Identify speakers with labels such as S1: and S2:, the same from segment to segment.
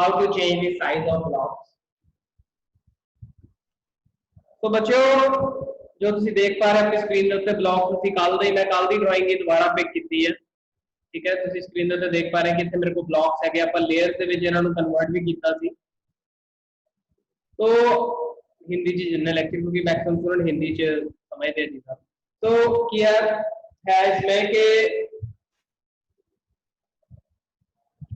S1: How to change the size of blocks. तो बच्चों जो तुम देख पा रहे अपनी स्क्रीन उत्ते ब्लॉक तुम कल दी मैं कल दी ड्राइंग दोबारा पिक की है, ठीक है। तुम स्क्रीन उत्ते देख पा रहे कि मेरे को ब्लॉक्स है आप लेयर के विच इन्हां नूं कन्वर्ट भी किया सी। तो हिंदी च जिन्ने लेक्चर क्योंकि मैक्सिमम स्टूडेंट हिंदी च समझते हैं चीज़ा। तो क्या है इसमें कि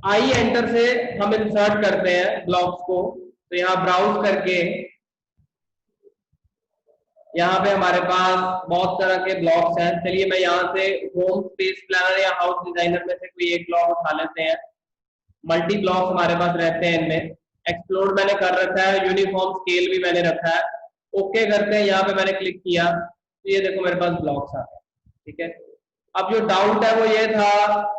S1: आई एंटर से हम इंसर्ट करते हैं ब्लॉक्स को। तो यहाँ ब्राउज करके यहाँ पे हमारे पास बहुत तरह के ब्लॉक्स हैं। चलिए मैं यहाँ से होम स्पेस प्लानर या हाउस डिजाइनर में से कोई एक ब्लॉक उठा लेते हैं। मल्टी ब्लॉक्स हमारे पास रहते हैं, इनमें एक्सप्लोर मैंने कर रखा है, यूनिफॉर्म स्केल भी मैंने रखा है। ओके करते हैं, यहाँ पे मैंने क्लिक किया तो ये देखो मेरे पास ब्लॉक्स आ गए, ठीक है। अब जो डाउट है वो ये था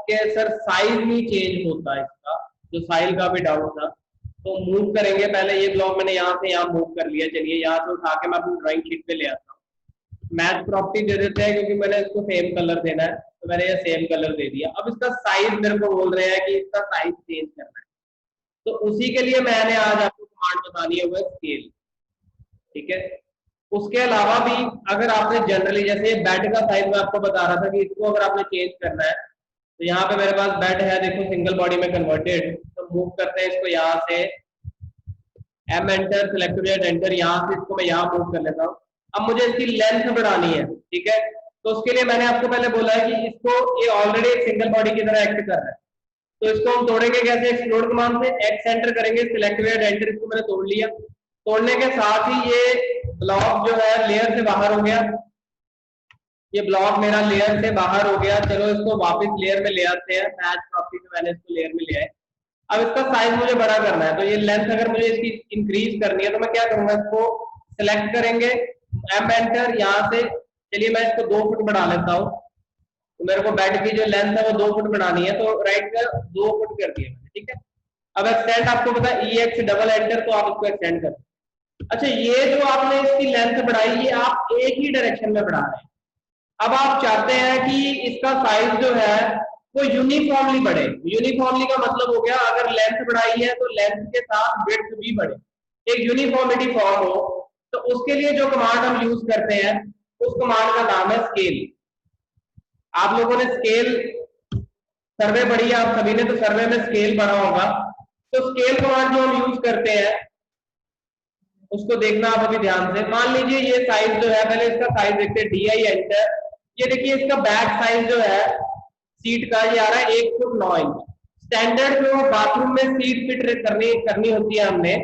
S1: कि सर साइज नहीं चेंज होता इसका, जो साइज का भी डाउट था। तो मूव करेंगे, पहले ये ब्लॉक मैंने यहाँ से यहाँ मूव कर लिया। चलिए यहाँ से उठा के मैं अपनी ड्राइंग शीट पे ले आता हूँ। मैच प्रॉपर्टी दे देते हैं क्योंकि मैंने इसको सेम कलर देना है, तो मैंने ये सेम कलर दे दिया। अब इसका साइज मेरे को बोल रहे हैं कि इसका साइज चेंज करना है, तो उसी के लिए मैंने आज आपको कमांड बतानी है वो स्केल, ठीक है। उसके अलावा भी अगर आपने जनरली जैसे बेड का साइज मैं आपको बता रहा था कि इसको अगर आपने चेंज करना है, तो यहाँ पे मेरे पास बेड है, देखो सिंगल बॉडी में कन्वर्टेड। तो मूव करते हैं इसको यहाँ से, एम एंटर, सेलेक्ट एंटर, यहाँ से इसको मैं यहाँ मूव कर लेता हूँ। अब मुझे इसकी लेंथ बढ़ानी है, ठीक है। तो उसके लिए मैंने आपको पहले बोला है कि इसको ये ऑलरेडी एक सिंगल बॉडी की तरह एक्ट कर रहा है, तो इसको हम तोड़ेंगे कैसे? एक्सप्लोड कमांड से एक्स एंटर करेंगे, सिलेक्ट एंटर, इसको मैंने तोड़ लिया। तोड़ने के साथ ही ये ब्लॉक जो है लेयर से बाहर हो गया, ये ब्लॉक मेरा लेयर से बाहर हो गया। चलो इसको वापस लेयर में ले आते हैं, मैच प्रॉपर्टी में मैंने इसको लेयर में ले आए। अब इसका साइज मुझे बड़ा करना है, तो ये लेंथ अगर मुझे इसकी इंक्रीज करनी है तो मैं क्या करूंगा, इसको सिलेक्ट करेंगे, एम एंटर, यहाँ से चलिए मैं इसको 2 फुट बढ़ा लेता हूँ। तो मेरे को बेड की जो लेंथ है वो 2 फुट बढ़ानी है, तो राइट का 2 फुट कर दिया मैंने, ठीक है। अब एक्सटेंड आपको पता है EX डबल एंटर, तो आप इसको एक्सटेंड कर। अच्छा, ये जो आपने इसकी लेंथ बढ़ाई ये आप एक ही डायरेक्शन में बढ़ा रहे हैं। अब आप चाहते हैं कि इसका साइज जो है वो यूनिफॉर्मली बढ़े। यूनिफॉर्मली का मतलब हो गया अगर लेंथ बढ़ाई है तो लेंथ के साथ विड्थ भी बढ़े, एक यूनिफॉर्मिटी फॉर्म हो। तो उसके लिए जो कमांड हम यूज करते हैं उस कमांड का नाम है स्केल। आप लोगों ने स्केल सर्वे पढ़ी है, आप सभी ने, तो सर्वे में स्केल पढ़ा होगा। तो स्केल कमांड जो हम यूज करते हैं उसको देखना आप अभी ध्यान से। मान लीजिए ये साइज जो है, पहले इसका साइज देखते हैं, DI एंटर। ये देखिए इसका बैक साइज जो है सीट का ये आ रहा है 1 फुट 9 इंच। स्टैंडर्ड जो बाथरूम में सीट फिट करनी होती है, हमने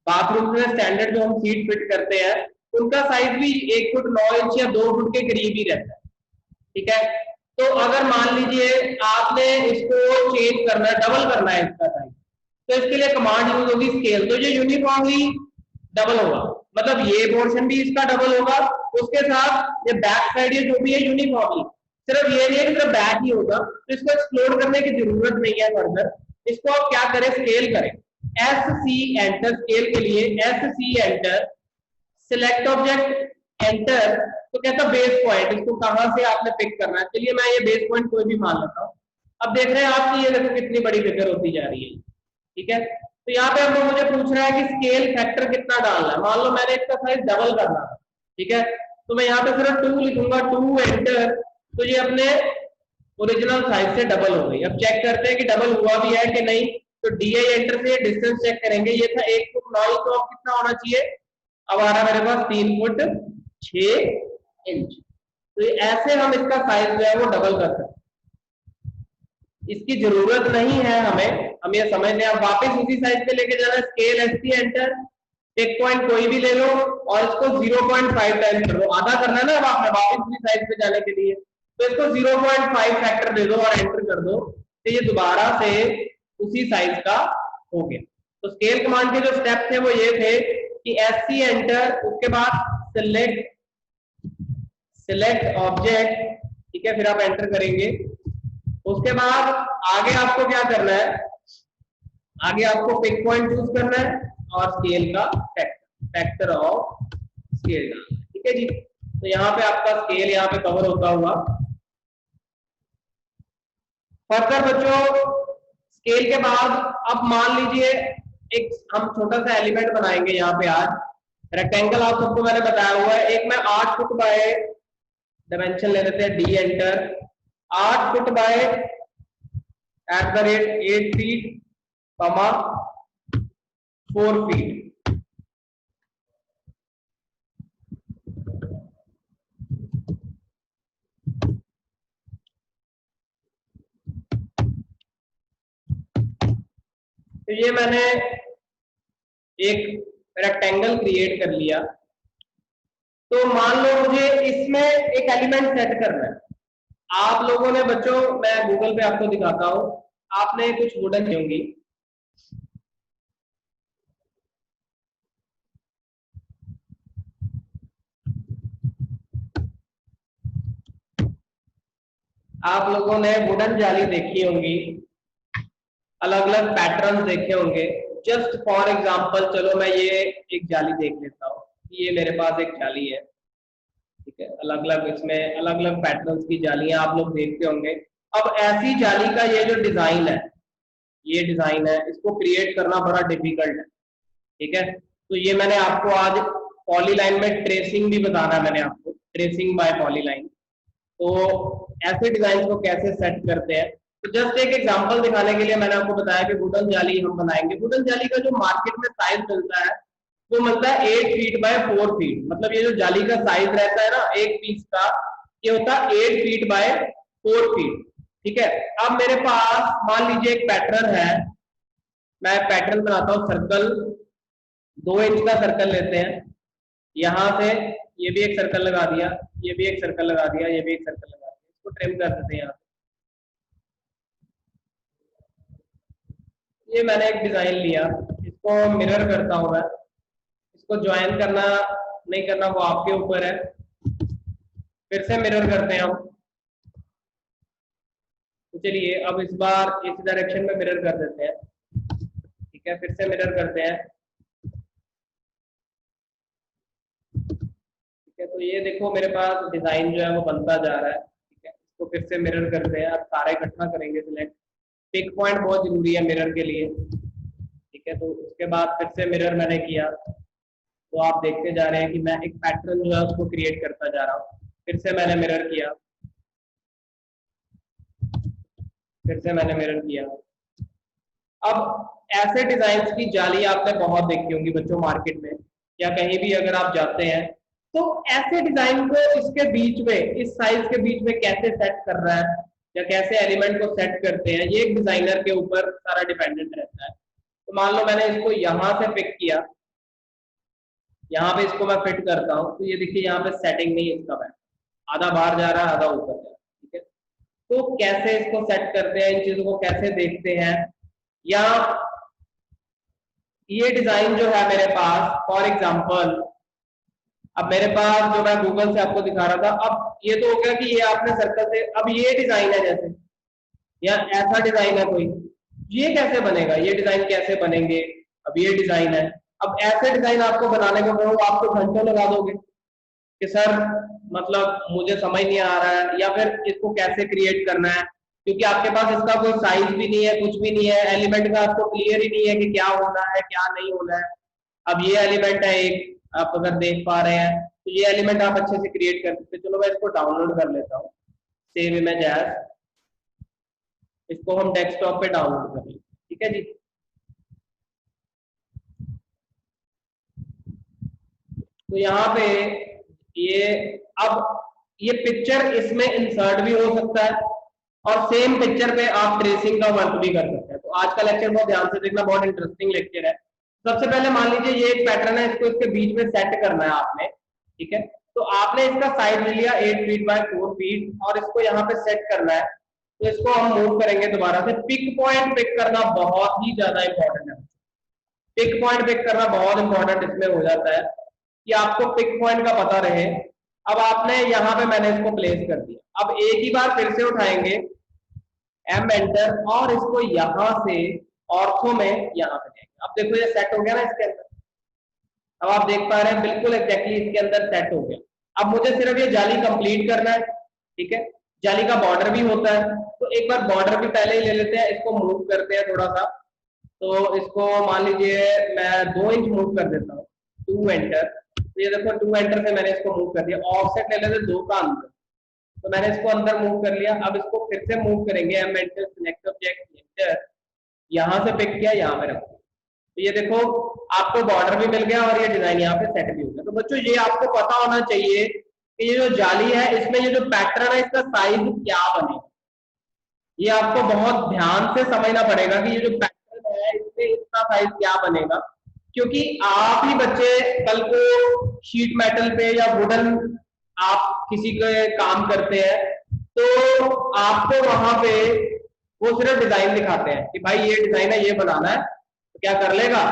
S1: बाथरूम में स्टैंडर्ड जो हम सीट फिट करते हैं उनका साइज भी 1 फुट 9 इंच या 2 फुट के करीब ही रहता है, ठीक है। तो अगर मान लीजिए आपने इसको चेंज करना है, डबल करना है इसका साइज, तो इसके लिए कमांड यूज होगी स्केल। तो ये यूनिफॉर्मली डबल होगा, मतलब ये पोर्शन भी इसका डबल होगा, उसके साथ ये बैक साइड ये जो भी है यूनिफॉर्मली, सिर्फ ये नहीं है कि सिर्फ बैक ही होगा। तो इसको एक्सप्लोर करने की जरूरत नहीं है फर्दर। इसको आप क्या करें, स्केल करें, SC एंटर, स्केल के लिए SC enter, select object enter. तो कहता बेस पॉइंट, इसको कहां से आपने पिक करना है। चलिए मैं ये बेस पॉइंट कोई भी मान लेता हूँ। अब देख रहे हैं आपकी ये देखो कितनी बड़ी फिगर होती जा रही है, ठीक है। तो यहाँ पे अब मुझे पूछ रहा है कि स्केल फैक्टर कितना डालना है। मान लो मैंने इसका साइज डबल करना है, ठीक है। तो मैं यहाँ पे सिर्फ 2 लिखूंगा, 2 एंटर, तो ये अपने ओरिजिनल साइज से डबल हो गई। अब चेक करते हैं कि डबल हुआ भी है कि नहीं। तो DI एंटर से डिस्टेंस चेक करेंगे, ये था 1 फुट 9 इंच, तो अब कितना होना चाहिए, अब आ रहा है मेरे पास 3 फुट 6 इंच। तो ऐसे हम इसका साइज जो है वो डबल कर सकते हैं। इसकी जरूरत नहीं है हम ये समझते हैं। अब वापस उसी साइज पे लेके जाना, स्केल SC एंटर, एक पॉइंट कोई भी ले लो और इसको 0.5 टाइम्स कर दो, आधा करना है ना अब आपने वापस उसी साइज पे जाने के लिए। तो इसको 0.5 फैक्टर दे दो और एंटर कर दो, तो ये दोबारा से उसी साइज का हो गया। तो स्केल कमांड के जो स्टेप थे वो ये थे कि SC एंटर, उसके बाद सिलेक्ट ऑब्जेक्ट, ठीक है, फिर आप एंटर करेंगे। उसके बाद आगे आपको क्या करना है, आगे आपको पिक पॉइंट चूज करना है और स्केल का फैक्टर ऑफ स्केल डालना है, ठीक है जी। तो यहाँ पे आपका स्केल यहाँ पे कवर होता हुआ। फर्दर बच्चों स्केल के बाद अब मान लीजिए एक हम छोटा सा एलिमेंट बनाएंगे यहाँ पे। आज रेक्टेंगल आप सबको मैंने बताया हुआ है, एक मैं 8 फुट बाय, डायमेंशन ले लेते हैं D, enter, 8 foot by @8 feet, 4 feet. तो ये मैंने एक रेक्टेंगल क्रिएट कर लिया। तो मान लो मुझे इसमें एक एलिमेंट सेट करना है। आप लोगों ने बच्चों, मैं गूगल पे आपको दिखाता हूं, आपने कुछ वुडन दी होंगी, आप लोगों ने वुडन जाली देखी होंगी, अलग अलग पैटर्न देखे होंगे। जस्ट फॉर एग्जांपल चलो मैं ये एक जाली देख लेता हूँ। ये मेरे पास एक जाली है, ठीक है, अलग अलग इसमें अलग अलग पैटर्न्स की जालियां आप लोग देखते होंगे। अब ऐसी जाली का ये जो डिजाइन है, ये डिजाइन है, इसको क्रिएट करना बड़ा डिफिकल्ट है, ठीक है। तो ये मैंने आपको आज पॉलीलाइन में ट्रेसिंग भी बताना है, मैंने आपको ट्रेसिंग बाय पॉलीलाइन। तो ऐसे डिजाइन को कैसे सेट करते हैं, तो जस्ट एक एग्जांपल दिखाने के लिए मैंने आपको बताया कि वुडन जाली हम बनाएंगे। वुडन जाली का जो मार्केट में साइज मिलता है वो मिलता है 8 फीट बाय 4 फीट। मतलब ये जो जाली का साइज रहता है ना एक पीस का, ये होता है 8 फीट बाय 4 फीट, ठीक है। अब मेरे पास मान लीजिए एक पैटर्न है, मैं पैटर्न बनाता हूँ सर्कल, 2 इंच का सर्कल लेते हैं, यहां से ये भी एक सर्कल लगा दिया, ये भी एक सर्कल लगा दिया, ये भी एक सर्कल लगा दिया, इसको ट्रिम कर देते हैं यहाँ। ये मैंने एक डिजाइन लिया, इसको मिरर करता हूं मैं, इसको ज्वाइन करना नहीं करना वो आपके ऊपर है। फिर से मिरर करते हैं हम। तो चलिए अब इस बार इस डायरेक्शन में मिरर कर देते हैं, ठीक है। फिर से मिरर करते हैं, ठीक है। तो ये देखो मेरे पास डिजाइन जो है वो बनता जा रहा है, ठीक है। इसको फिर से मिरर करते हैं, अब सारे इकट्ठा करेंगे सिलेक्ट। पिक पॉइंट बहुत जरूरी है मिरर के लिए, ठीक है। तो उसके बाद फिर से मिरर मैंने किया, तो आप देखते जा रहे हैं कि मैं एक पैटर्न जो है उसको क्रिएट करता जा रहा हूँ। फिर से मैंने मिरर किया, फिर से मैंने मिरर किया। अब ऐसे डिजाइन की जाली आपने बहुत देखी होंगी बच्चों मार्केट में, या कहीं भी अगर आप जाते हैं, तो ऐसे डिजाइन को इसके बीच में, इस साइज के बीच में कैसे सेट कर रहा है या कैसे एलिमेंट को सेट करते हैं, ये एक डिजाइनर के ऊपर सारा डिपेंडेंट रहता है। तो मान लो मैंने इसको यहां से पिक किया, यहाँ पे इसको मैं फिट करता हूँ, तो ये देखिए यहाँ पे सेटिंग नहीं है इसका, मैं आधा बाहर जा रहा है आधा ऊपर जा रहा है, ठीक है। तो कैसे इसको सेट करते हैं, इन चीजों को कैसे देखते हैं, या ये डिजाइन जो है मेरे पास फॉर एग्जांपल, अब मेरे पास जो मैं गूगल से आपको दिखा रहा था, अब ये तो हो गया कि ये आपने सर्कल से, अब ये डिजाइन है जैसे, या ऐसा डिजाइन है कोई, ये कैसे बनेगा, ये डिजाइन कैसे बनेंगे। अब ये डिजाइन है, अब ऐसे डिजाइन आपको बनाने को कहो आप तो घंटों लगा दोगे कि सर मतलब मुझे समझ नहीं आ रहा है, या फिर इसको कैसे क्रिएट करना है, क्योंकि आपके पास इसका कोई साइज भी नहीं है, कुछ भी नहीं है, एलिमेंट का आपको क्लियर ही नहीं है कि क्या होना है क्या नहीं होना है। अब ये एलिमेंट है एक, आप अगर देख पा रहे हैं, तो ये एलिमेंट आप अच्छे से क्रिएट कर सकते हैं। चलो मैं इसको डाउनलोड कर लेता हूँ, सेव इमेज एज, इसको हम डेस्कटॉप पे डाउनलोड कर लेंगे, ठीक है जी। तो यहाँ पे ये, अब ये पिक्चर इसमें इंसर्ट भी हो सकता है, और सेम पिक्चर पे आप ट्रेसिंग का वर्क भी कर सकते हैं। तो आज का लेक्चर बहुत ध्यान से देखना, बहुत इंटरेस्टिंग लेक्चर है। सबसे पहले मान लीजिए ये एक पैटर्न है, इसको इसके बीच में सेट करना है आपने, ठीक है। तो आपने इसका साइज ले लिया 8 फीट बाय 4 फीट, और इसको यहाँ पे सेट करना है। तो इसको हम मूव करेंगे दोबारा से। पिक पॉइंट पिक करना बहुत ही ज्यादा इंपॉर्टेंट है, पिक पॉइंट पिक करना बहुत इंपॉर्टेंट इसमें हो जाता है कि आपको पिक पॉइंट का पता रहे। अब आपने यहाँ पे मैंने इसको प्लेस कर दिया, अब एक ही बार फिर से उठाएंगे, एम एंटर, और इसको यहां से ऑर्थो में यहाँ पे जाएंगे। अब देखो ये सेट हो गया ना इसके अंदर, अब आप देख पा रहे हैं बिल्कुल एग्जैक्टली इसके अंदर सेट हो गया। अब मुझे सिर्फ ये जाली कंप्लीट करना है, ठीक है। जाली का बॉर्डर भी होता है, तो एक बार बॉर्डर भी पहले ही ले लेते हैं, इसको मूव करते हैं थोड़ा सा। तो इसको मान लीजिए मैं 2 इंच मूव कर देता हूँ, 2 एंटर। तो ये देखो 2 एंटर से मैंने इसको मूव कर दिया। ऑफसेट ले लेते 2 का अंदर, तो मैंने इसको अंदर मूव कर लिया। अब इसको फिर से मूव करेंगे, M enter, select object, enter, यहाँ से पिक किया, यहाँ पे रखो। तो ये देखो आपको बॉर्डर भी मिल गया और ये डिजाइन यहाँ पे सेट भी हो गया। तो बच्चों ये आपको पता होना चाहिए कि ये जो जाली है इसमें ये जो पैटर्न है इसका साइज क्या बनेगा। ये आपको बहुत ध्यान से समझना पड़ेगा कि ये जो पैटर्न है इसमें इसका साइज क्या बनेगा, क्योंकि आप ही बच्चे कल को शीट मेटल पे या वुडन आप किसी के काम करते हैं तो आपको वहां पे वो सिर्फ डिजाइन दिखाते हैं कि भाई ये डिजाइन है, ये बनाना है, तो क्या कर लेगा,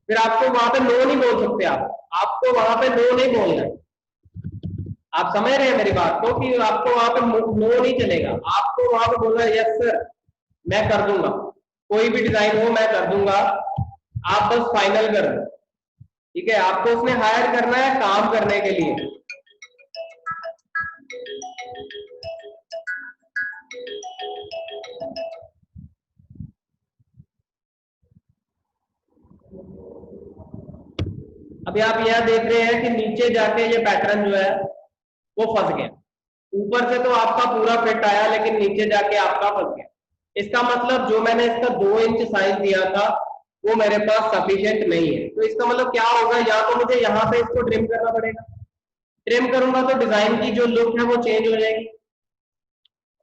S1: फिर आपको वहां पे नो नहीं बोल सकते। आपको वहां पे नो नहीं बोलना है। आप समझ रहे हैं मेरी बात को कि आपको वहां पे नो नहीं चलेगा, आपको वहां पे बोलना है यस सर मैं कर दूंगा, कोई भी डिजाइन हो मैं कर दूंगा, आप बस फाइनल कर दो। ठीक है, आपको उसमें हायर करना है काम करने के लिए। अभी आप यह देख रहे हैं कि नीचे जाके ये पैटर्न जो है वो फंस गया। ऊपर से तो आपका पूरा फिट आया लेकिन नीचे जाके आपका फंस गया। इसका मतलब जो मैंने इसका 2 इंच साइज दिया था वो मेरे पास सफिशिएंट नहीं है। तो इसका मतलब क्या होगा, या तो मुझे यहाँ पे इसको ट्रिम करना पड़ेगा, ट्रिम करूंगा तो डिजाइन की जो लुक है वो चेंज हो जाएगी।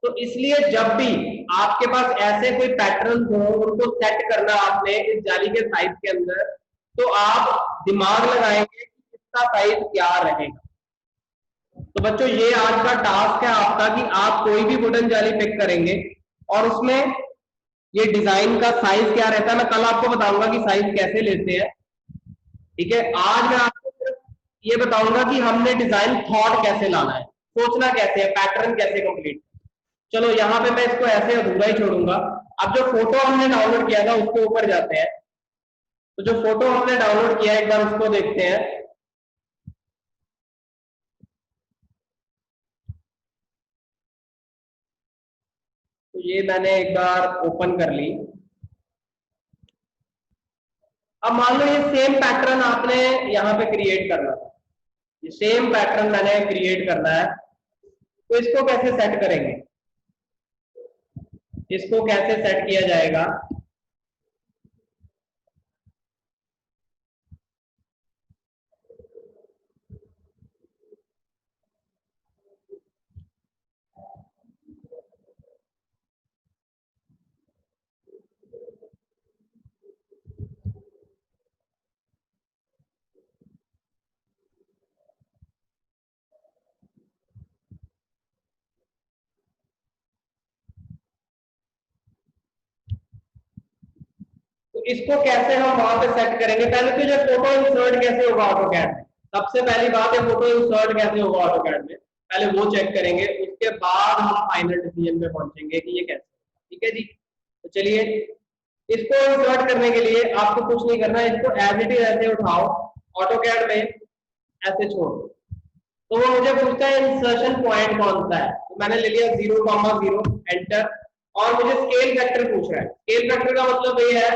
S1: तो इसलिए जब भी आपके पास ऐसे कोई पैटर्न हो उनको सेट करना आपने इस जाली के साइज के अंदर, तो आप दिमाग लगाएंगे कि इसका साइज क्या रहेगा। तो बच्चों ये आज का टास्क है आपका कि आप कोई भी वुडन जाली पिक करेंगे और उसमें ये डिजाइन का साइज क्या रहता है, मैं कल आपको बताऊंगा कि साइज कैसे लेते हैं। ठीक है, आज मैं आपको सिर्फ ये बताऊंगा कि हमने डिजाइन थॉट कैसे लाना है, सोचना कैसे है, पैटर्न कैसे कंप्लीट। चलो यहाँ पे मैं इसको ऐसे अधूरा ही छोड़ूंगा। अब जो फोटो हमने डाउनलोड किया था उसके ऊपर जाते हैं। तो जो फोटो हमने डाउनलोड किया एक बार उसको देखते हैं। तो ये मैंने एक बार ओपन कर ली। अब मान लो ये सेम पैटर्न आपने यहाँ पे क्रिएट करना था, ये सेम पैटर्न मैंने क्रिएट करना है। तो इसको कैसे सेट करेंगे, इसको कैसे सेट किया जाएगा। तो इसको कैसे हम वहां पे सेट करेंगे, पहले तो जो फोटो इंसर्ट कैसे होगा ऑटोकैड में, सबसे पहली बात है फोटो इंसर्ट कैसे होगा ऑटोकैड में, पहले वो चेक करेंगे, उसके बाद हम फाइनल डिसीजन पे पहुंचेंगे कि ये कैसे। ठीक है जी, तो चलिए इसको इंसर्ट करने के लिए आपको कुछ नहीं करना, इसको एज इट इज ऐसे उठाओ ऑटोकैड में, ऐसे छोड़ दो। तो वो मुझे पूछता है इंसर्शन पॉइंट कौन सा है, तो मैंने ले लिया 0,0 एंटर। और मुझे स्केल फैक्टर पूछ रहा है। स्केल फैक्टर का मतलब ये है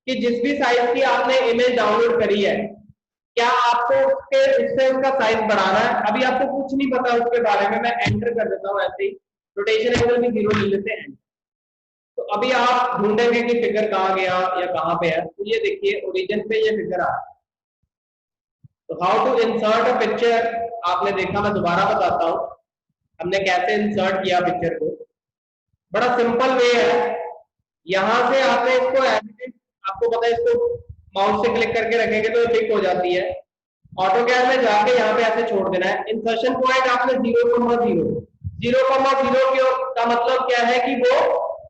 S1: कि जिस भी साइज की आपने इमेज डाउनलोड करी है, क्या आपको उससे उसका साइज बढ़ाना है। अभी आपको कुछ नहीं पता उसके बारे में, मैं एंटर कर देता हूँ ऐसे ही, रोटेशन एंगल भी 0 ले लेते हैं। तो अभी आप ढूंढेंगे कि फिगर कहाँ गया या कहाँ पे है। तो ये देखिए ओरिजिन पे ये फिगर आ रहा है। तो how to insert a picture आपने देखा, मैं दोबारा बताता हूँ हमने कैसे इंसर्ट किया पिक्चर को। बड़ा सिंपल वे है, यहां से आपने इसको आपको पता है इसको माउस से क्लिक करके रखेंगे तो टिक हो जाती है। ऑटोकैड में जाके यहाँ पे ऐसे छोड़ देना है। इंसर्शन पॉइंट आपने 0,0 का मतलब क्या है कि वो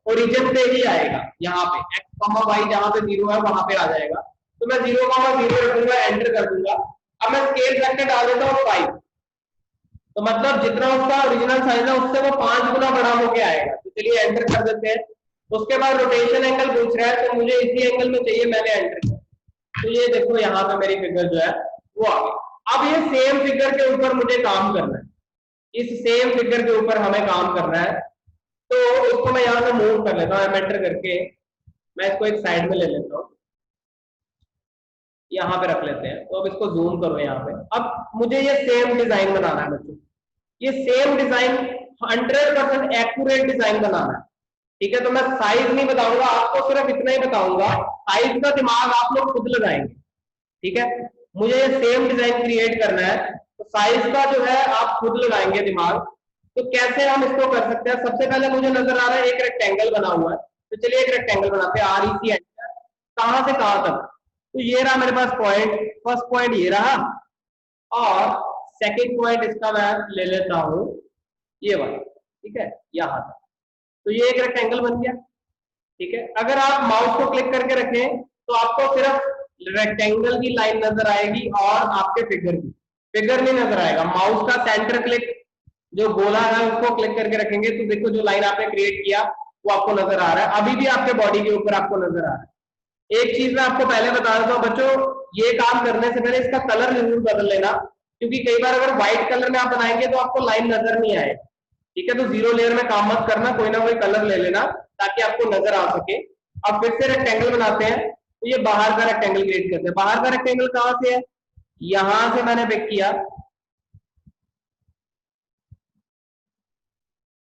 S1: ओरिजिन पे ही आएगा, यहाँ पे x, y जहां पे 0 है वहां पे आ जाएगा। तो मैं 0,0 रखूंगा, एंटर कर दूंगा। अब मैं स्केल फैक्टर डाल देता हूँ 5, तो मतलब जितना उसका ओरिजिनल साइज है उससे वो 5 गुना बड़ा होके आएगा। तो चलिए एंटर कर देते हैं। उसके बाद रोटेशन एंगल पूछ रहा है, तो मुझे इसी एंगल में चाहिए, मैंने एंटर किया। तो ये देखो यहाँ पे मेरी फिगर जो है वो आ गई। अब ये सेम फिगर के ऊपर मुझे काम करना है, इस सेम फिगर के ऊपर हमें काम करना है। तो इसको मैं यहाँ से मूव कर लेता हूँ, एंटर करके मैं इसको एक साइड में ले लेता हूँ, यहाँ पे रख लेते हैं। तो अब इसको जूम करो यहाँ पे। अब मुझे ये सेम डिजाइन बनाना है बच्चों, ये सेम डिजाइन 100% एक्यूरेट डिजाइन बनाना है, ठीक है। तो मैं साइज नहीं बताऊंगा आपको, सिर्फ इतना ही बताऊंगा, साइज का दिमाग आप लोग खुद लगाएंगे, ठीक है। मुझे ये सेम डिजाइन क्रिएट करना है, तो साइज का जो है आप खुद लगाएंगे दिमाग। तो कैसे हम इसको कर सकते हैं? सबसे पहले मुझे नजर आ रहा है एक रेक्टेंगल बना हुआ है, तो चलिए एक रेक्टेंगल बनाते हैं, REC एंटर, कहां से कहां तक। तो ये रहा मेरे पास पॉइंट, फर्स्ट पॉइंट ये रहा, और सेकंड पॉइंट इसका मैं ले लेता हूं ये वाला, ठीक है, यहां तक। तो ये एक रेक्टेंगल बन गया, ठीक है। अगर आप माउस को क्लिक करके रखें तो आपको सिर्फ रेक्टेंगल की लाइन नजर आएगी और आपके फिगर नहीं नजर आएगा। माउस का सेंटर क्लिक जो गोला है उसको क्लिक करके रखेंगे तो देखो जो लाइन आपने क्रिएट किया वो आपको नजर आ रहा है, अभी भी आपके बॉडी के ऊपर आपको नजर आ रहा है। एक चीज मैं आपको पहले बता देता हूँ बच्चों, ये काम करने से पहले इसका कलर जरूर बदल लेना, क्योंकि कई बार अगर व्हाइट कलर में आप बनाएंगे तो आपको लाइन नजर नहीं आएगी, ठीक है। तो जीरो लेयर में काम मत करना, कोई ना कोई कलर ले लेना ताकि आपको नजर आ सके। अब फिर से रेक्टेंगल बनाते हैं, तो ये बाहर का रेक्टेंगल क्रिएट करते हैं। बाहर का रेक्टेंगल कहां से है? यहां से मैंने पिक किया,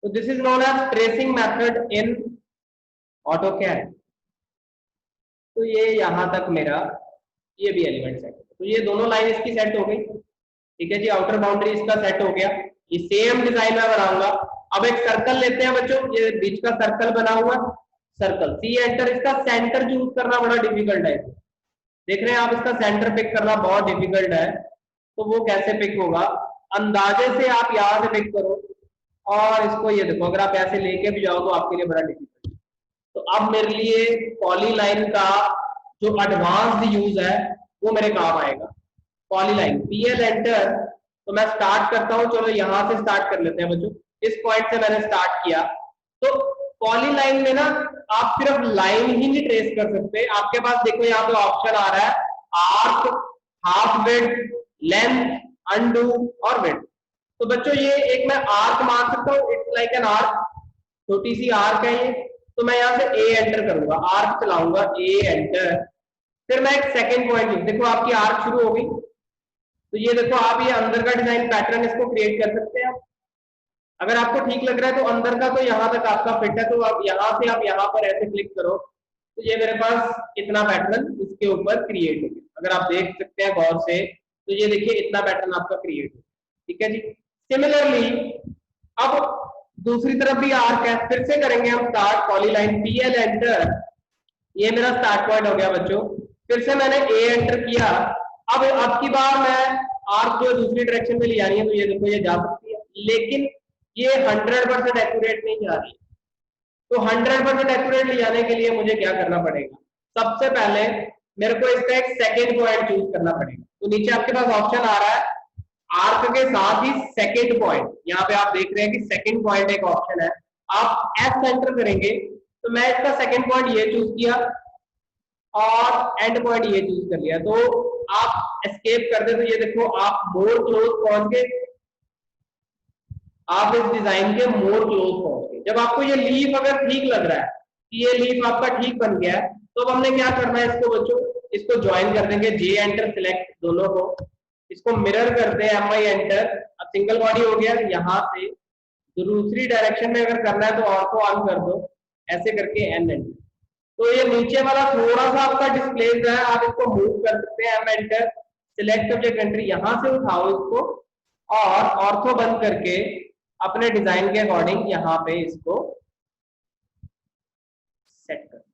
S1: तो this is known as tracing method in AutoCAD. तो ये यहां तक मेरा ये भी एलिमेंट सेट, तो ये दोनों लाइन इसकी सेट हो गई, ठीक है जी। आउटर बाउंड्री इसका सेट हो गया, ये सेम डिजाइन में बनाऊंगा। अब एक सर्कल लेते हैं बच्चों, ये बीच का सर्कल बना हुआ सर्कल, सी एंटर। इसका सेंटर चूज करना बड़ा डिफिकल्ट है, देख रहे हैं आप, इसका सेंटर पिक करना बहुत डिफिकल्ट है। तो वो कैसे पिक होगा? अंदाजे से आप यहां से पिक करो, और इसको ये देखो, अगर आप ऐसे लेके भी जाओ तो आपके लिए बड़ा डिफिकल्ट है। तो अब मेरे लिए पॉलीलाइन का जो एडवांस्ड यूज है वो मेरे काम आएगा। पॉलीलाइन PL एंटर, तो मैं स्टार्ट करता हूं, चलो यहां से स्टार्ट कर लेते हैं बच्चों, इस पॉइंट से मैंने स्टार्ट किया। तो पॉलीलाइन में ना आप सिर्फ लाइन ही नहीं ट्रेस कर सकते, आपके पास देखो यहाँ पे ऑप्शन आ रहा है arc, half width, length, undo और विड्थ। तो बच्चों ये एक मैं आर्क मान सकता हूँ, इट्स लाइक एन आर्क, छोटी सी आर्क है ये। तो मैं यहाँ से ए एंटर करूंगा, आर्क चलाऊंगा, ए एंटर। फिर मैं एक सेकंड पॉइंट, देखो आपकी आर्क शुरू हो गई। तो ये देखो आप ये अंदर का डिजाइन पैटर्न इसको क्रिएट कर सकते हैं आप, अगर आपको ठीक लग रहा है। तो अंदर का तो यहाँ तक आपका फिट है, तो आप यहाँ से आप यहाँ पर ऐसे क्लिक करो, तो ये मेरे पास इतना पैटर्न इसके ऊपर क्रिएट हो गया। अगर आप देख सकते हैं गौर से, तो ये देखिए इतना पैटर्न आपका क्रिएट हो, ठीक है जी। सिमिलरली अब दूसरी तरफ भी आर्क है, फिर से करेंगे हम स्टार्ट, पॉलीलाइन PL एंटर, ये मेरा स्टार्ट पॉइंट हो गया बच्चों। फिर से मैंने ए एंटर किया। अब की बार मैं आर्क जो दूसरी डायरेक्शन में ले जानी है, तो ये देखो ये जा सकती है, लेकिन ये 100% एक्यूरेट नहीं जा रही। तो 100% एक्यूरेट ले जाने के लिए मुझे क्या करना पड़ेगा? सबसे पहले मेरे को इसका एक सेकेंड पॉइंट चूज करना पड़ेगा। तो नीचे आपके पास ऑप्शन आ रहा है आर्क के साथ ही सेकेंड पॉइंट, यहाँ पे आप देख रहे हैं कि सेकेंड पॉइंट एक ऑप्शन है, आप एस एंटर करेंगे। तो मैं इसका सेकेंड पॉइंट ये चूज किया और एंड पॉइंट ये चूज कर लिया। तो आप एस्केप कर दे, तो ये देखो आप मोर क्लोज पहुंच गए, आप इस डिजाइन के मोर क्लोज पहुंच गए। जब आपको ये लीफ अगर ठीक लग रहा है कि ये लीफ आपका ठीक बन गया है, तो अब हमने क्या करना है इसको बच्चों, इसको ज्वाइन कर देंगे, जे एंटर सिलेक्ट दोनों को, इसको मिरर करते हैं, MI एंटर। अब सिंगल बॉडी हो गया, यहाँ से दूसरी डायरेक्शन में अगर करना है तो और को ऑन कर दो, ऐसे करके एन एंटर। तो ये नीचे वाला थोड़ा सा आपका डिस्प्ले है, आप इसको मूव कर सकते हैं, M enter, select object entry, यहां से उठाओ इसको और ऑर्थो बंद करके अपने डिजाइन के अकॉर्डिंग यहाँ पे इसको सेट कर।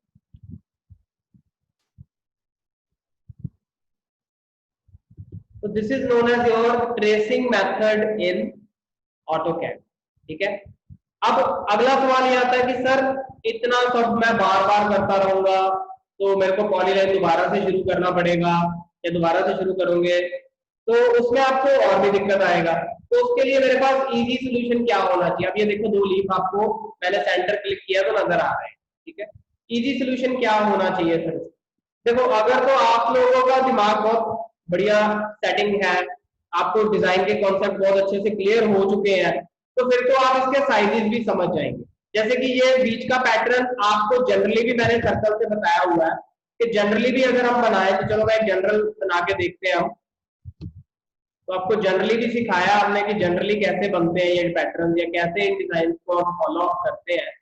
S1: तो this is known as your tracing method in AutoCAD, ठीक है। अब अगला सवाल ये आता है कि सर इतना सब मैं बार बार करता रहूंगा तो मेरे को पॉलीलाइन दोबारा से शुरू करना पड़ेगा, या दोबारा से शुरू करोगे तो उसमें आपको और भी दिक्कत आएगा। तो उसके लिए मेरे पास इजी सोल्यूशन क्या होना चाहिए? अब ये देखो दो लीफ आपको मैंने सेंटर क्लिक किया तो नजर आ रहा है, ठीक है। इजी सोल्यूशन क्या होना चाहिए सर? देखो अगर तो आप लोगों का दिमाग बहुत बढ़िया सेटिंग है, आपको डिजाइन के कॉन्सेप्ट बहुत अच्छे से क्लियर हो चुके हैं, तो फिर तो आप इसके साइजेस भी समझ जाएंगे। जैसे कि ये बीच का पैटर्न आपको जनरली भी मैंने सर्कल से बताया हुआ है कि जनरली भी अगर हम बनाए तो चलो मैं एक जनरल बना के देखते हैं हम। तो आपको जनरली भी सिखाया हमने कि जनरली कैसे बनते हैं ये पैटर्न या कैसे इन डिजाइन को हम फॉलो अप करते हैं।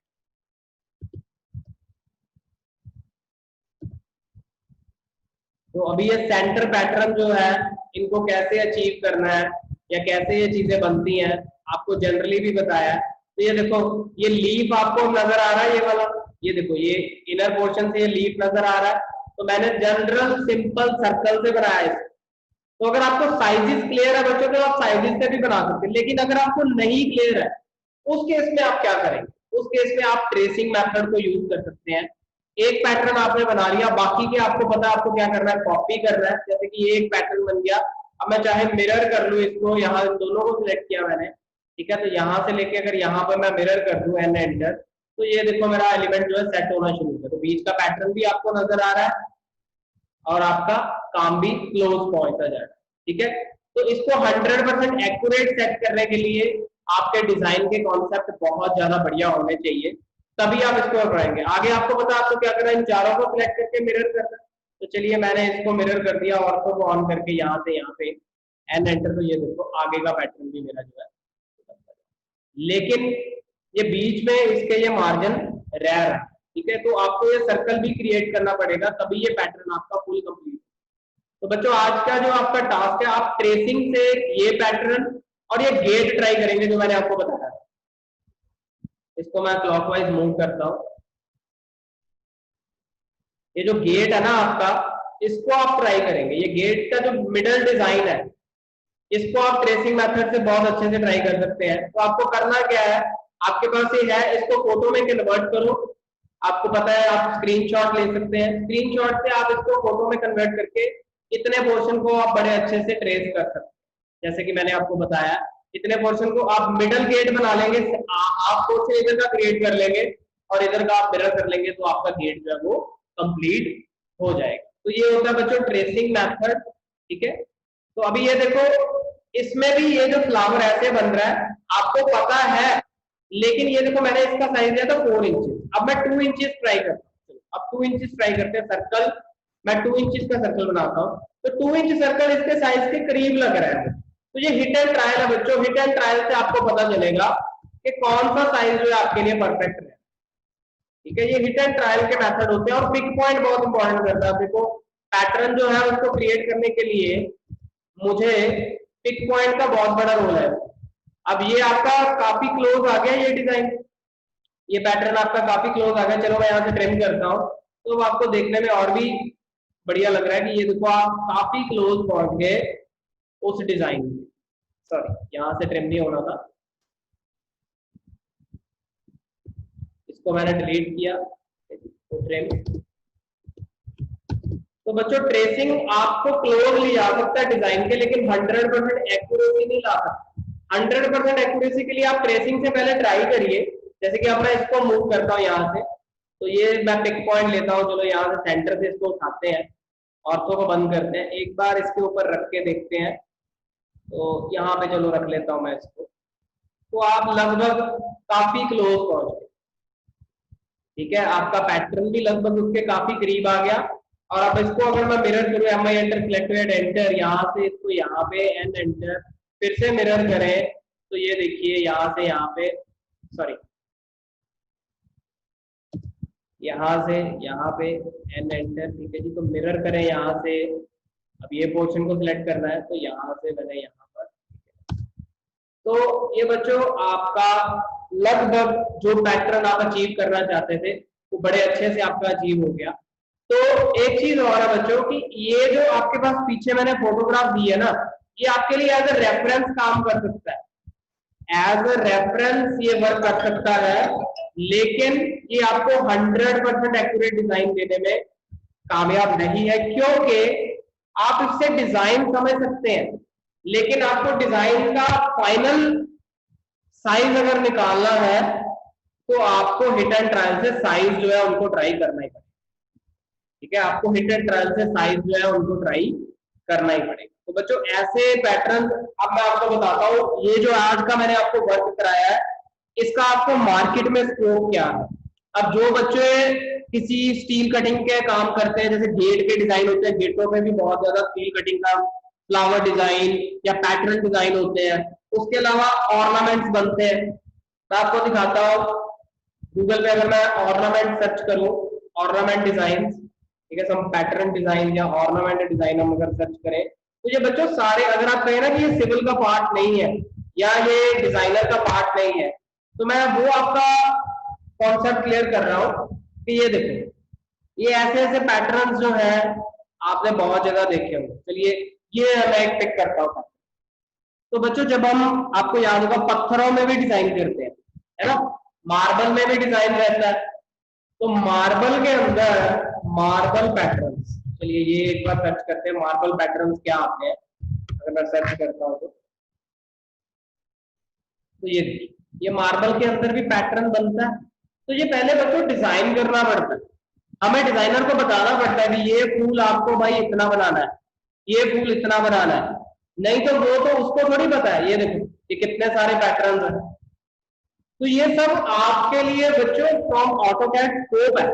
S1: तो अभी ये सेंटर पैटर्न जो है इनको कैसे अचीव करना है या कैसे ये चीजें बनती हैं आपको जनरली भी बताया है। तो ये देखो ये लीफ आपको नजर आ रहा है ये वाला, ये देखो ये इनर पोर्शन से ये लीफ नजर आ रहा है। तो मैंने जनरल सिंपल सर्कल से बनाया है। तो अगर आपको साइजेस क्लियर है बच्चों तो आप साइजेस से भी बना सकते हैं, लेकिन अगर आपको नहीं क्लियर है उस केस में आप क्या करेंगे, उस केस में आप ट्रेसिंग मेथड को यूज कर सकते हैं। एक पैटर्न आपने बना लिया, बाकी के आपको पता है आपको क्या करना है, कॉपी करना है। जैसे कि ये एक पैटर्न बन गया, अब मैं चाहे मिरर कर लूं इसको, यहाँ दोनों को सिलेक्ट किया मैंने, ठीक है। तो यहाँ से लेके अगर यहाँ पर मैं मिरर कर दूं एंड एंटर, तो ये देखो मेरा एलिमेंट जो है सेट होना शुरू हो गया। तो बीच का पैटर्न भी आपको नजर आ रहा है और आपका काम भी क्लोज पहुंचता जा रहा है, ठीक है। तो इसको 100% एक्यूरेट सेट करने के लिए आपके डिजाइन के कॉन्सेप्ट बहुत ज्यादा बढ़िया होने चाहिए, तभी आप इसको कराएंगे। आगे आपको पता आपको क्या करना है, इन चारों को सिलेक्ट करके मिरर करना है। तो चलिए मैंने इसको मिरर कर दिया, ऑर्थो को ऑन करके यहाँ से यहाँ पे एंड एंटर। तो ये देखो आगे का पैटर्न भी मेरा जो है, लेकिन ये बीच में इसके ये मार्जिन रह रहा है, ठीक है। तो आपको ये सर्कल भी क्रिएट करना पड़ेगा, तभी ये पैटर्न आपका फुल कंप्लीट। तो बच्चों आज का जो आपका टास्क है, आप ट्रेसिंग से ये पैटर्न और ये गेट ट्राई करेंगे जो मैंने आपको बताया। इसको मैं क्लॉकवाइज मूव करता हूं। ये जो गेट है ना आपका, इसको आप ट्राई करेंगे। ये गेट का जो मिडल डिजाइन है इसको आप ट्रेसिंग मेथड से बहुत अच्छे से ट्राई कर सकते हैं। तो आपको करना क्या है, आपके पास ये है, इसको फोटो में कन्वर्ट करो। आपको पता है आप स्क्रीनशॉट ले सकते हैं, स्क्रीनशॉट से आप इसको फोटो में कन्वर्ट करके इतने पोर्शन को आप बड़े अच्छे से ट्रेस कर सकते हैं। जैसे कि मैंने आपको बताया, इतने पोर्शन को आप मिडल गेट बना लेंगे, आप पोर्शन इधर का क्रिएट कर लेंगे और इधर का आप मिरर कर लेंगे, तो आपका गेट जो है वो कंप्लीट हो जाएगा। तो ये होता है बच्चों ट्रेसिंग मेथड, ठीक है। तो अभी ये देखो इसमें भी ये जो फ्लावर ऐसे बन रहा है आपको पता है, लेकिन ये देखो मैंने इसका साइज दिया था 4 इंचेस, अब मैं 2 इंचेस ट्राई करता हूँ। अब 2 इंचेस ट्राई करते हैं सर्कल, मैं 2 इंचेस का सर्कल बनाता हूँ। तो 2 इंच सर्कल इसके साइज के करीब लग रहा है। तो ये हिट एंड ट्रायल है बच्चों, हिट एंड ट्रायल से आपको पता चलेगा कि कौन सा साइज जो है आपके लिए परफेक्ट है, ठीक है। ये हिट एंड ट्रायल के मेथड होते हैं और पिक पॉइंट बहुत इंपॉर्टेंट करता है। देखो पैटर्न जो है उसको क्रिएट करने के लिए मुझे पिक पॉइंट का बहुत बड़ा रोल है। अब ये आपका काफी क्लोज आ गया ये डिजाइन, ये पैटर्न आपका काफी क्लोज आ गया। चलो मैं यहाँ से ट्रिम करता हूँ, तो आपको देखने में और भी बढ़िया लग रहा है कि ये देखो आप काफी क्लोज पहुंच गए उस डिजाइन में। सॉरी यहाँ से ट्रिम नहीं होना था, इसको मैंने डिलीट किया, तो ट्रिम। तो बच्चों ट्रेसिंग आपको क्लोज ले जा सकता है डिजाइन के, लेकिन 100% एक्यूरेसी नहीं ला सकता। 100% एक्यूरेसी के लिए आप ट्रेसिंग से पहले ट्राई करिए। जैसे कि अब मैं इसको मूव करता हूँ यहाँ से, तो ये मैं पिक पॉइंट लेता हूँ। चलो यहाँ से सेंटर से इसको उठाते हैं, ऑर्थो को बंद करते हैं, एक बार इसके ऊपर रख के देखते हैं। तो यहाँ पे चलो रख लेता हूँ मैं इसको। तो आप लगभग काफी क्लोज पहुंच गए, ठीक है। आपका पैटर्न भी लगभग उसके काफी करीब आ गया। और अब इसको अगर मैं मिरर करूँ, M I enter selected enter, यहाँ से इसको यहाँ पे एंड एंटर, फिर से मिरर करें, तो ये देखिए यहाँ से यहाँ पे, सॉरी यहाँ से यहाँ पे एंड एंटर, ठीक है जी। तो मिरर करें यहाँ से, अब ये पोर्शन को सिलेक्ट करना है, तो यहाँ से मैंने यहाँ पर, तो ये बच्चों आपका लगभग जो पैटर्न आप अचीव करना चाहते थे वो बड़े अच्छे से आपका अचीव हो गया। तो एक चीज और है बच्चों कि ये जो आपके पास पीछे मैंने फोटोग्राफ दी है ना, ये आपके लिए एज ए रेफरेंस काम कर सकता है, एज ए रेफरेंस ये वर्क कर सकता है, लेकिन ये आपको 100% एक्यूरेट डिजाइन देने में कामयाब नहीं है, क्योंकि आप इससे डिजाइन समझ सकते हैं, लेकिन आपको डिजाइन का फाइनल साइज अगर निकालना है तो आपको हिट एंड ट्रायल से साइज जो है उनको ट्राई करना ही पड़ेगा, ठीक है। आपको हिट एंड ट्रायल से साइज जो है उनको ट्राई करना ही पड़ेगा। तो बच्चों ऐसे पैटर्न अब मैं आपको बताता हूँ, ये जो आज का मैंने आपको वर्क कराया है, इसका आपको मार्केट में स्कोप क्या है। अब जो बच्चे किसी स्टील कटिंग के काम करते हैं, जैसे गेट के डिजाइन होते हैं, गेटों में भी बहुत ज्यादा स्टील कटिंग का फ्लावर डिजाइन या पैटर्न डिजाइन होते हैं, उसके अलावा ऑर्नामेंट्स बनते हैं। मैं आपको दिखाता हूँ, गूगल पे अगर मैं ऑर्नामेंट सर्च करूँ, ऑर्नामेंट डिजाइन, ठीक है, सम पैटर्न डिजाइन या ऑर्नामेंट डिजाइन हम अगर सर्च करें, तो ये बच्चों सारे, अगर आप कहें ना कि ये सिविल का पार्ट नहीं है या ये डिजाइनर का पार्ट नहीं है, तो मैं वो आपका कॉन्सेप्ट क्लियर कर रहा हूँ कि ये देखो, ये ऐसे ऐसे पैटर्न्स जो है आपने बहुत जगह देखे होंगे। चलिए ये मैं एक पिक करता हूँ। तो बच्चों जब हम, आपको याद होगा, पत्थरों में भी डिजाइन करते हैं, है ना, मार्बल में भी डिजाइन रहता है, तो मार्बल के अंदर मार्बल पैटर्न्स, चलिए ये एक बार सर्च करते हैं, मार्बल पैटर्न्स क्या आते हैं। अगर मैं सर्च करता हूँ तो ये देखिए, ये मार्बल के अंदर भी पैटर्न बनता है। तो ये पहले बच्चों डिजाइन करना पड़ता है, हमें डिजाइनर को बताना पड़ता है कि ये फूल आपको भाई इतना बनाना है, ये फूल इतना बनाना है, नहीं तो वो तो उसको थोड़ी पता है। ये देखो ये कितने सारे पैटर्न है। तो ये सब आपके लिए बच्चों फ्रॉम ऑटोकैड स्कोप है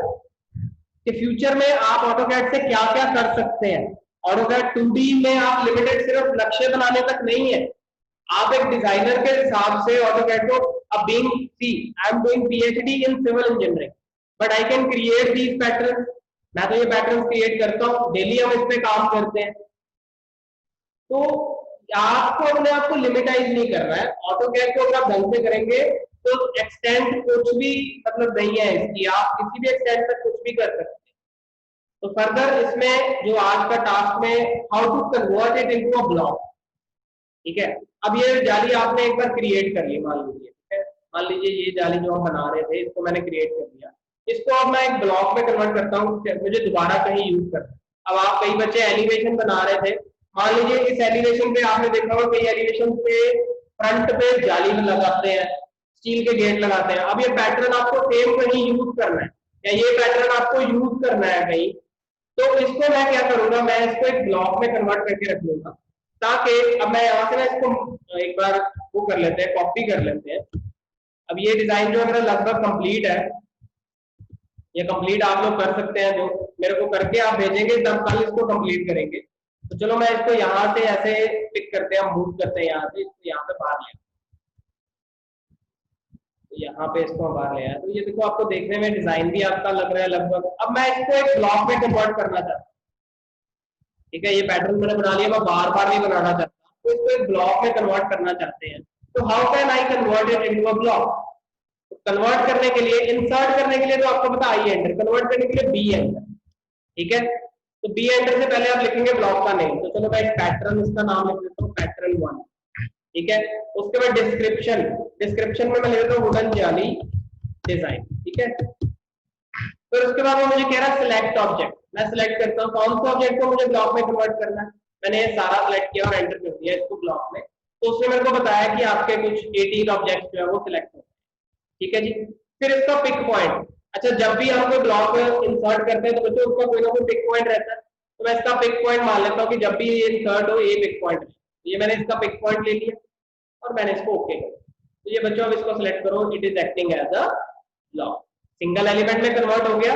S1: कि फ्यूचर में आप ऑटोकैड से क्या क्या कर सकते हैं। ऑटोकैड 2D में आप लिमिटेड सिर्फ नक्शे बनाने तक नहीं है, आप एक डिजाइनर के हिसाब से ऑटोकैड को, अब being, see I am doing PhD in civil engineering, but I can create these pattern. मैं तो ये पैटर्न क्रिएट करता हूँ, डेली हम इस पे काम करते हैं। तो आपको अपने आप को लिमिटाइज नहीं करना है, ऑटोकैड को अगर आप ढंग से करेंगे तो एक्सटेंट कुछ भी मतलब नहीं है इसकी, आप किसी भी एक्सटेंट तक कुछ भी कर सकते हैं। तो फर्दर इसमें जो आज का टास्क में, how to convert it into a block, ठीक है। अब ये जाली आपने एक बार क्रिएट कर ली, मान लीजिए, ठीक है, मान लीजिए ये जाली जो हम बना रहे थे इसको मैंने क्रिएट कर दिया, इसको अब मैं एक ब्लॉक में कन्वर्ट करता हूँ, मुझे दोबारा कहीं यूज करना। अब आप, कई बच्चे एलिवेशन बना रहे थे, मान लीजिए इस एलिवेशन पे आपने देखा होगा कई एलिवेशन पे फ्रंट पे जाली लगाते हैं, स्टील के गेट लगाते हैं। अब ये पैटर्न आपको सेम कहीं यूज करना है, या ये पैटर्न आपको यूज करना है कहीं, तो इसको मैं क्या करूंगा, मैं इसको एक ब्लॉक में कन्वर्ट करके रख लूंगा, ताकि अब मैं यहाँ से ना इसको एक बार वो कर लेते हैं, कॉपी कर लेते हैं। अब ये डिजाइन जो है मेरा लगभग कंप्लीट है, ये कंप्लीट आप लोग कर सकते हैं, जो मेरे को करके आप भेजेंगे तब कल इसको कंप्लीट करेंगे। तो चलो मैं इसको यहाँ से ऐसे पिक करते हैं, मूव करते हैं यहाँ से, इसको यहाँ पे बाहर ले, तो यहाँ पे इसको बाहर ले आया। तो ये देखो आपको देखने में डिजाइन भी आपका लग रहा है लगभग। अब मैं इसको एक ब्लॉक में कन्वर्ट करना चाहता हूँ, ठीक है, ये पैटर्न मैंने बना लिया, मैं बार बार नहीं बनाना चाहता, तो इसको एक ब्लॉक में कन्वर्ट करना चाहते हैं। तो how can I convert it into a block. Convert करने के लिए, इंसर्ट करने के लिए तो आपको पता आई एंटर, कन्वर्ट करने के लिए बी एंटर, ठीक है। तो बी एंटर से पहले आप लिखेंगे ब्लॉक का नेम, तो चलो मैं एक पैटर्न, इसका नाम लिख देता हूँ पैटर्न 1, ठीक है। उसके बाद डिस्क्रिप्शन, डिस्क्रिप्शन में मैं लिख देता हूँ वुडन जाली डिजाइन, ठीक है। फिर उसके बाद वो मुझे कह रहा है सिलेक्ट ऑब्जेक्ट, मैं सिलेक्ट करता हूँ कौन सा ऑब्जेक्ट को मुझे ब्लॉक में कन्वर्ट करना है। मैंने ये सारा सिलेक्ट किया और एंटर कर दिया इसको ब्लॉक में, तो उसने मेरे को बताया कि आपके कुछ 18 ऑब्जेक्ट जो है वो सिलेक्ट हो, ठीक है जी। फिर इसका पिक पॉइंट, अच्छा जब भी हम कोई ब्लॉक इंसर्ट करते हैं तो बच्चों उसका कोई ना कोई पिक पॉइंट रहता है, तो मैं इसका पिक पॉइंट मान लेता हूँ कि जब भी ये इंसर्ट हो ये पिक पॉइंट है। ये मैंने इसका पिक पॉइंट ले लिया और मैंने इसको ओके कर दिया। तो ये बच्चों अब इसको सिलेक्ट करो, it is acting as a block, single element में कन्वर्ट हो गया,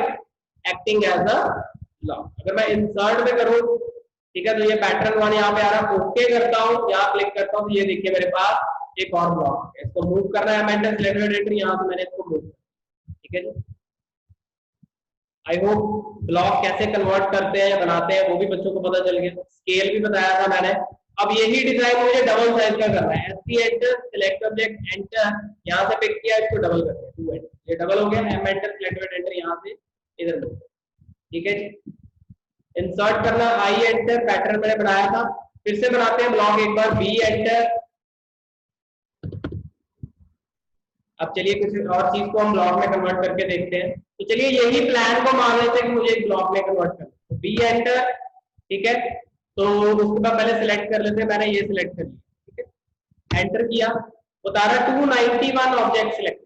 S1: एक्टिंग एज अ ब्लॉक। अगर मैं इंसर्ट में करूँ, ठीक है, तो ये पैटर्न 1 यहाँ पे आ रहा है, ओके करता हूँ, यहाँ क्लिक करता हूँ, तो ये देखिए मेरे पास एक और ब्लॉक है, इसको मूव करना है, मेंटेन सिलेक्टेड एंट्री, यहाँ से मैंने इसको मूव किया, ठीक है जी। आई होप ब्लॉक कैसे कन्वर्ट करते हैं बनाते हैं वो भी बच्चों को पता चल गया, स्केल भी बताया था मैंने। अब यही डिजाइन मुझे डबल साइज का करना है, SC enter, select object enter, यहाँ से पिक किया, इसको डबल कर दिया, 2 एंटर, ये डबल हो गया, एम एंटर सिलेक्टेड एंटर, यहाँ से इधर, ठीक है जी। इंसर्ट करना, आई एंटर, पैटर्न मैंने बनाया था, फिर से बनाते हैं ब्लॉक एक बार, बी एंटर। अब चलिए किसी और चीज को हम ब्लॉक में कन्वर्ट करके देखते हैं। तो चलिए यही प्लान को मान लेते हैं कि मुझे एक ब्लॉक में कन्वर्ट करना है, बी एंटर, ठीक है। तो उसके बाद पहले सिलेक्ट कर लेते हैं, मैंने ये सिलेक्ट कर लिया, ठीक है, एंटर किया, बता रहा 291 ऑब्जेक्ट सिलेक्ट,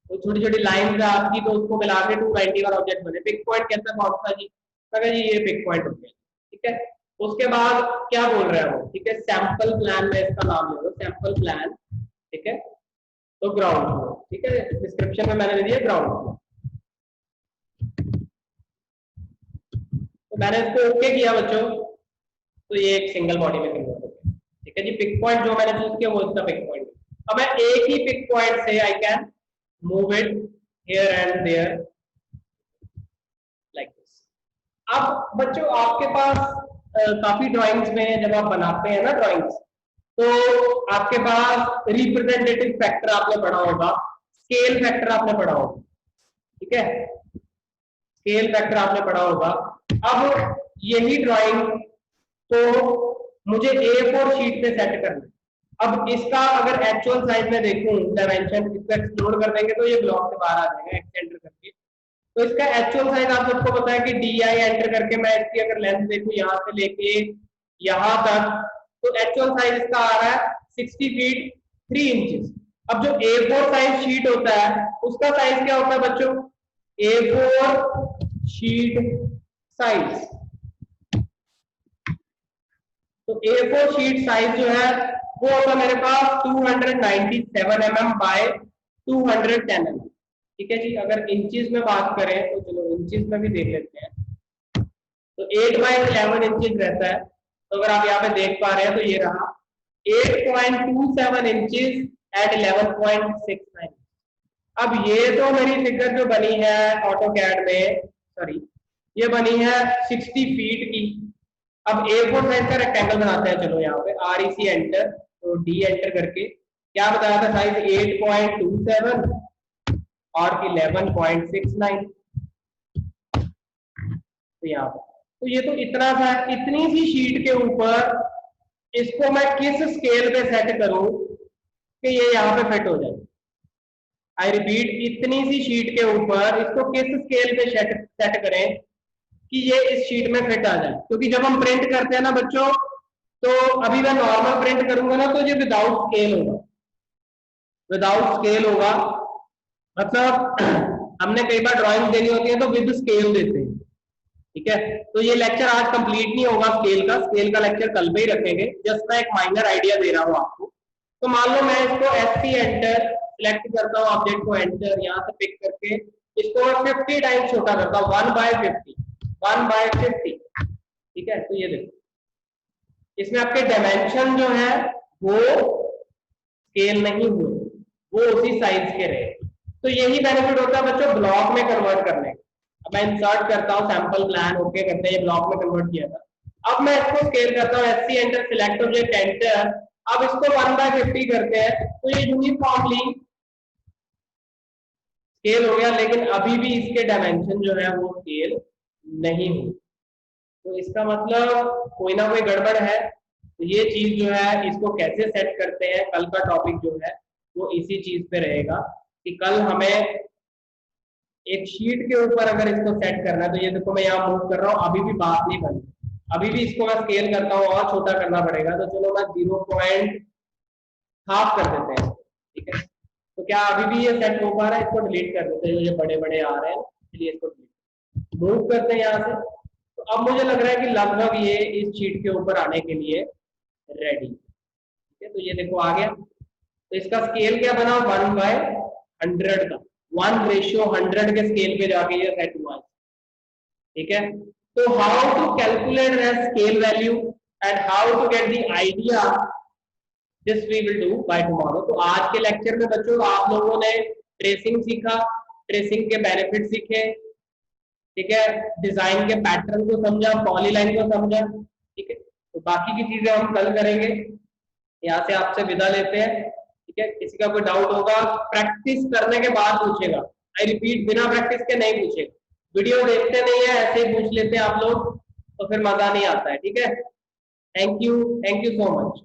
S1: तो छोटी छोटी लाइन है आपकी, तो उसको मिला के 291 ऑब्जेक्ट बने। पिक पॉइंट कैसा कौन सा जी, अगर जी ये पिक पॉइंट हो गया, ठीक है। उसके बाद क्या बोल रहे हैं वो, ठीक है, सैंपल प्लान में इसका नाम ले लो, सैंपल प्लान, ठीक है। तो ग्राउंड फ्लोर, ठीक है, डिस्क्रिप्शन में मैंने दे दिया ग्राउंड फ्लोर। तो मैंने इसको ओके किया बच्चों, तो ये एक सिंगल बॉडी में कन्वर्ट हो गया, ठीक है जी। पिक पॉइंट जो मैंने चूज किया वो इसका पिक पॉइंट। अब मैं एक ही पिक पॉइंट से I can move it here and there like this. अब बच्चों आपके पास काफी ड्राइंग्स में जब आप बनाते हैं ना ड्राइंग्स, तो आपके पास रिप्रेजेंटेटिव फैक्टर आपने पढ़ा होगा, स्केल फैक्टर आपने पढ़ा होगा, ठीक है, स्केल फैक्टर आपने पढ़ा होगा। अब यही ड्राइंग तो मुझे A4 शीट पे सेट करना है। अब इसका अगर एक्चुअल साइज में देखूं, डायमेंशन इसको एक्सप्लोर कर देंगे तो ये ब्लॉक से बाहर आ जाएगा एक्सटेंडर करके। तो इसका एक्चुअल साइज आप सबको पता है कि DI एंटर करके मैं इसकी अगर लेंथ देखूं यहाँ से लेके यहाँ तक, तो एक्चुअल साइज इसका आ रहा है 60 फीट 3 इंचेस। अब जो A4 साइज शीट होता है उसका साइज क्या होता है बच्चों? A4 शीट साइज, तो A4 शीट साइज जो है वो होगा मेरे पास 297 mm बाय 210 mm, ठीक है जी। अगर इंचेस में बात करें तो चलो इंचेस में भी देख लेते हैं, तो 8 बाय 11 इंचेस रहता है। तो अगर आप यहाँ पे देख पा रहे हैं तो ये रहा 8.27 इंचेस एट 11.69। अब ये तो मेरी फिगर जो बनी है ऑटोकैड में, सॉरी ये बनी है 60 फीट की। अब A4 साइज का रेक्टेंगल बनाते हैं, चलो यहाँ पे REC एंटर, तो D एंटर करके क्या बताया था साइज 8.27 और 11.69, तो यहाँ पे तो ये तो इतना था, इतनी सी शीट के ऊपर इसको मैं किस स्केल पे सेट करूं कि ये यहाँ पे फिट हो जाए। आई रिपीट, इतनी सी शीट के ऊपर इसको किस स्केल पे सेट करें कि ये इस शीट में फिट आ जाए। क्योंकि जब हम प्रिंट करते हैं ना बच्चों, तो अभी मैं नॉर्मल प्रिंट करूंगा ना तो ये विदाउट स्केल होगा, विदाउट स्केल होगा। मतलब हमने कई बार ड्राइंग देनी होती है तो विद स्केल देते हैं, ठीक है। तो ये लेक्चर आज कंप्लीट नहीं होगा स्केल का लेक्चर कल पे ही रखेंगे। जस्ट मैं एक माइनर आइडिया दे रहा हूँ आपको। तो मान लो मैं इसको SC एंटर सिलेक्ट करता हूँ, ऑब्जेक्ट को एंटर यहाँ से पिक करके इसको मैं 50 टाइम्स छोटा करता हूँ, 1/50, ठीक है। तो ये देखो इसमें आपके डायमेंशन जो है वो स्केल नहीं हुए, वो उसी साइज के रहे। तो यही बेनिफिट होता है बच्चों ब्लॉक में कन्वर्ट करने का। अब मैं इंसर्ट करता हूँ सैंपल प्लान, ओके करते हैं, ये ब्लॉक में कन्वर्ट किया था। अब मैं इसको स्केल करता हूँ, SC enter select object enter, अब इसको 1/50 करते हैं तो ये यूनिफॉर्मली स्केल हो गया, लेकिन अभी भी इसके डायमेंशन जो है वो स्केल नहीं हुई। तो इसका मतलब कोई ना कोई गड़बड़ है। तो ये चीज जो है इसको कैसे सेट करते हैं, कल का टॉपिक जो है वो इसी चीज पे रहेगा कि कल हमें एक शीट के ऊपर अगर इसको सेट करना है। तो ये देखो मैं यहाँ मूव कर रहा हूँ, अभी भी बात नहीं बनी, अभी भी इसको मैं स्केल करता हूँ और छोटा करना पड़ेगा। तो चलो मैं 0.5 कर देते हैं, ठीक है। तो क्या अभी भी ये सेट हो पा रहा है? इसको डिलीट कर देते हैं, ये बड़े बड़े आ रहे हैं, इसलिए इसको मूव करते हैं यहाँ से। तो अब मुझे लग रहा है कि लगभग ये इस शीट के ऊपर आने के लिए रेडी, ठीक है। तो ये देखो आ गया। तो इसका स्केल क्या बना? 1/100 का, 1:100 के स्केल पे जाके ये सेट हुआ, ठीक है। तो how to calculate the scale value and how to get the idea, this we will do by tomorrow. तो आज के लेक्चर में बच्चों आप लोगों ने ट्रेसिंग सीखा, ट्रेसिंग के बेनिफिट सीखे, ठीक है, डिजाइन के पैटर्न को समझा, पॉलीलाइन को समझा, ठीक है। तो बाकी की चीजें हम कल करेंगे। यहाँ से आपसे विदा लेते हैं, ठीक है। किसी का कोई डाउट होगा प्रैक्टिस करने के बाद पूछेगा, आई रिपीट, बिना प्रैक्टिस के नहीं पूछेगा। वीडियो देखते नहीं है, ऐसे ही पूछ लेते हैं आप लोग, तो फिर मजा नहीं आता है, ठीक है। Thank you so much.